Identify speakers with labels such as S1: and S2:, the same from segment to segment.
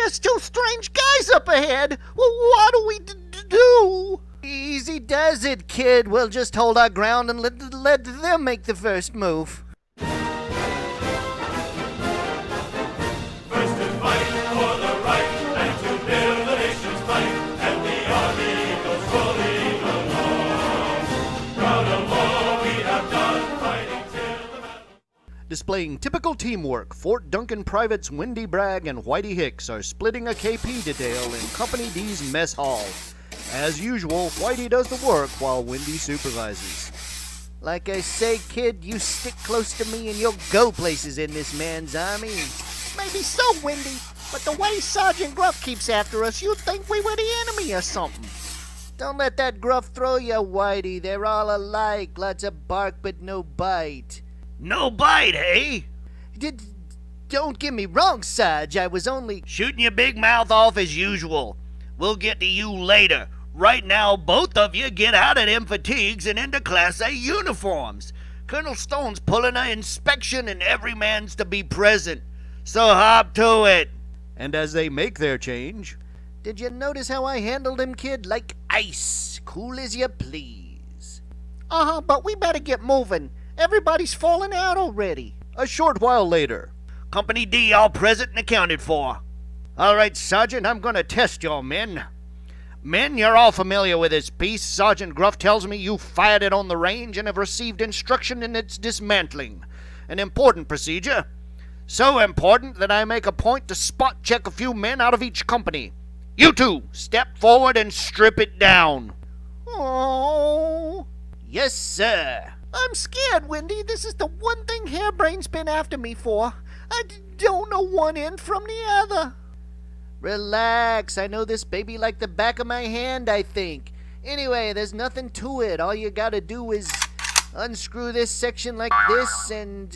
S1: There's two strange guys up ahead. Well, what do we do?
S2: Easy does it, kid. We'll just hold our ground and let them make the first move.
S3: Displaying typical teamwork, Fort Duncan Privates Wendy Bragg and Whitey Hicks are splitting a KP detail in Company D's mess hall. As usual, Whitey does the work while Wendy supervises.
S2: Like I say, kid, you stick close to me and you'll go places in this man's army.
S1: Maybe so, Wendy, but the way Sergeant Gruff keeps after us, you'd think we were the enemy or something.
S2: Don't let that Gruff throw you, Whitey. They're all alike. Lots of bark but no bite.
S4: No bite, eh?
S2: Don't get me wrong, Sarge. I was only
S4: shooting your big mouth off as usual. We'll get to you later. Right now, both of you get out of them fatigues and into Class A uniforms. Colonel Stone's pulling an inspection and every man's to be present. So hop to it.
S3: And as they make their change,
S2: did you notice how I handled him, kid? Like ice. Cool as you please.
S1: But we better get moving. Everybody's falling out already.
S3: A short while later.
S4: Company D all present and accounted for.
S3: All right, Sergeant, I'm going to test your men. Men, you're all familiar with this piece. Sergeant Gruff tells me you fired it on the range and have received instruction in its dismantling. An important procedure. So important that I make a point to spot check a few men out of each company. You two, step forward and strip it down.
S1: Oh.
S2: Yes, sir.
S1: I'm scared, Wendy. This is the one thing Hairbrain's been after me for. I don't know one end from the other.
S2: Relax. I know this baby like the back of my hand, I think. Anyway, there's nothing to it. All you gotta do is unscrew this section like this and...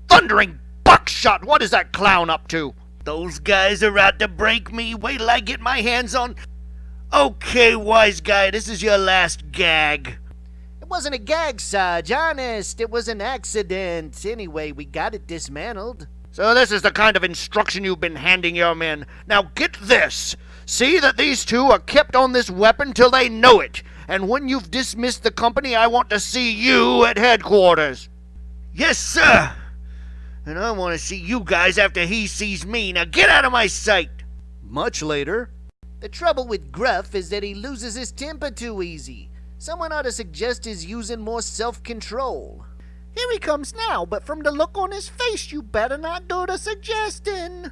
S3: Thundering buckshot! What is that clown up to?
S4: Those guys are out to break me. Wait till I get my hands on... Okay, wise guy, this is your last gag.
S2: It wasn't a gag, Sarge. Honest, it was an accident. Anyway, we got it dismantled.
S3: So this is the kind of instruction you've been handing your men. Now get this. See that these two are kept on this weapon till they know it. And when you've dismissed the company, I want to see you at headquarters.
S4: Yes, sir. And I want to see you guys after he sees me. Now get out of my sight.
S3: Much later.
S2: The trouble with Gruff is that he loses his temper too easy. Someone ought to suggest his using more self-control.
S1: Here he comes now, but from the look on his face, you better not do the suggesting.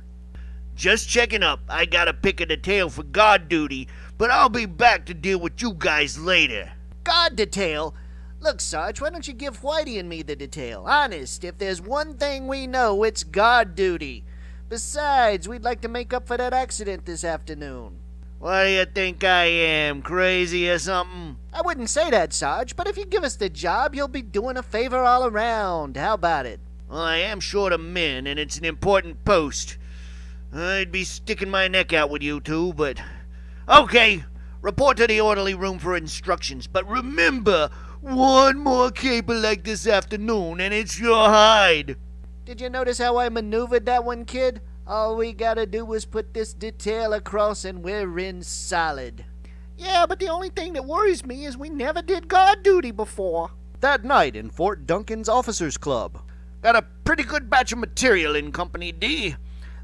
S4: Just checking up. I gotta pick a detail for guard duty, but I'll be back to deal with you guys later.
S2: Guard detail? Look, Sarge, why don't you give Whitey and me the detail? Honest, if there's one thing we know, it's guard duty. Besides, we'd like to make up for that accident this afternoon.
S4: What do you think I am, crazy or something?
S2: I wouldn't say that, Sarge, but if you give us the job, you'll be doing a favor all around. How about it?
S4: Well, I am short of men, and it's an important post. I'd be sticking my neck out with you two, but... Okay, report to the orderly room for instructions. But remember, one more caper like this afternoon, and it's your hide.
S2: Did you notice how I maneuvered that one, kid? All we gotta do was put this detail across and we're in solid.
S1: Yeah, but the only thing that worries me is we never did guard duty before.
S3: That night in Fort Duncan's Officers Club.
S4: Got a pretty good batch of material in Company D.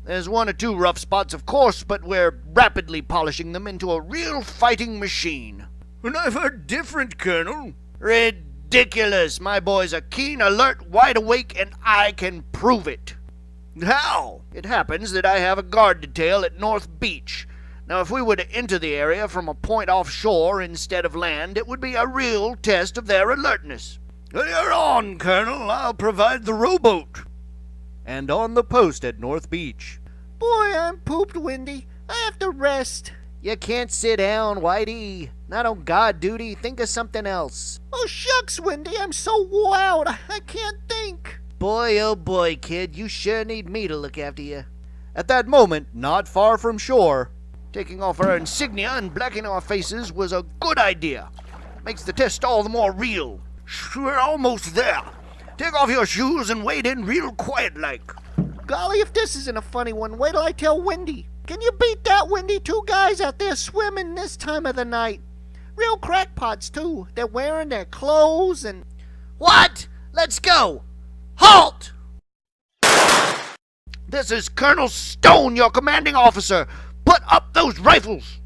S4: There's one or two rough spots, of course, but we're rapidly polishing them into a real fighting machine.
S3: And I've heard different, Colonel.
S4: Ridiculous. My boys are keen, alert, wide awake, and I can prove it. How? It happens that I have a guard detail at North Beach. Now, if we were to enter the area from a point offshore instead of land, it would be a real test of their alertness.
S3: You're on, Colonel. I'll provide the rowboat. And on the post at North Beach.
S1: Boy, I'm pooped, Wendy. I have to rest.
S2: You can't sit down, Whitey. Not on guard duty. Think of something else.
S1: Oh, shucks, Wendy. I'm so wore out. I can't think.
S2: Boy, oh boy, kid, you sure need me to look after you.
S3: At that moment, not far from shore,
S4: taking off our insignia and blacking our faces was a good idea. Makes the test all the more real. We're almost there. Take off your shoes and wade in real quiet-like.
S1: Golly, if this isn't a funny one, wait till I tell Wendy. Can you beat that, Wendy? 2 guys out there swimming this time of the night. Real crackpots, too. They're wearing their clothes and...
S2: What? Let's go! Halt!
S3: This is Colonel Stone, your commanding officer. Put up those rifles.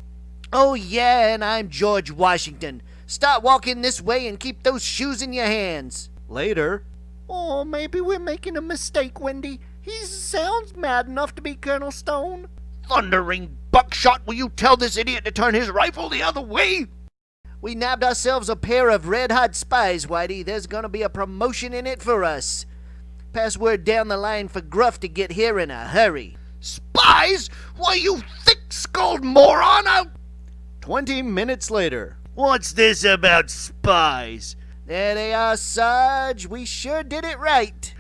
S2: Oh yeah, and I'm George Washington. Start walking this way and keep those shoes in your hands.
S3: Later.
S1: Oh, maybe we're making a mistake, Wendy. He sounds mad enough to be Colonel Stone.
S3: Thundering buckshot, will you tell this idiot to turn his rifle the other way?
S2: We nabbed ourselves a pair of red-hot spies, Whitey. There's gonna be a promotion in it for us. Pass word down the line for Gruff to get here in a hurry.
S3: Spies? Why, you thick-skulled moron! 20 minutes later. What's this about spies?
S2: There they are, Sarge. We sure did it right.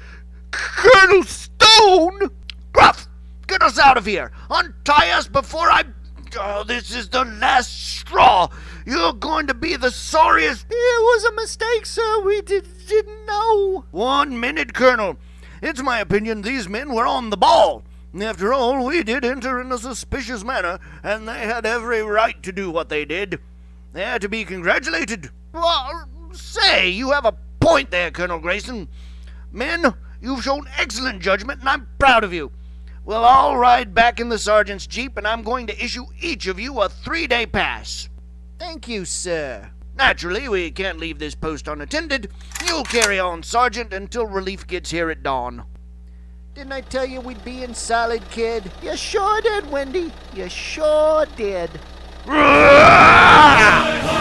S3: Colonel Stone! Gruff, get us out of here. Untie us before I... Oh, this is the last straw. You're going to be the sorriest...
S1: It was a mistake, sir. We didn't know.
S3: 1 minute, Colonel. It's my opinion these men were on the ball. After all, we did enter in a suspicious manner, and they had every right to do what they did. They're to be congratulated. Well, say, you have a point there, Colonel Grayson. Men, you've shown excellent judgment, and I'm proud of you. We'll all ride back in the sergeant's jeep, and I'm going to issue each of you a 3-day pass.
S2: Thank you, sir.
S3: Naturally, we can't leave this post unattended. You'll carry on, Sergeant, until relief gets here at dawn.
S2: Didn't I tell you we'd be in solid, kid?
S1: You sure did, Wendy. You sure did.
S3: Roar!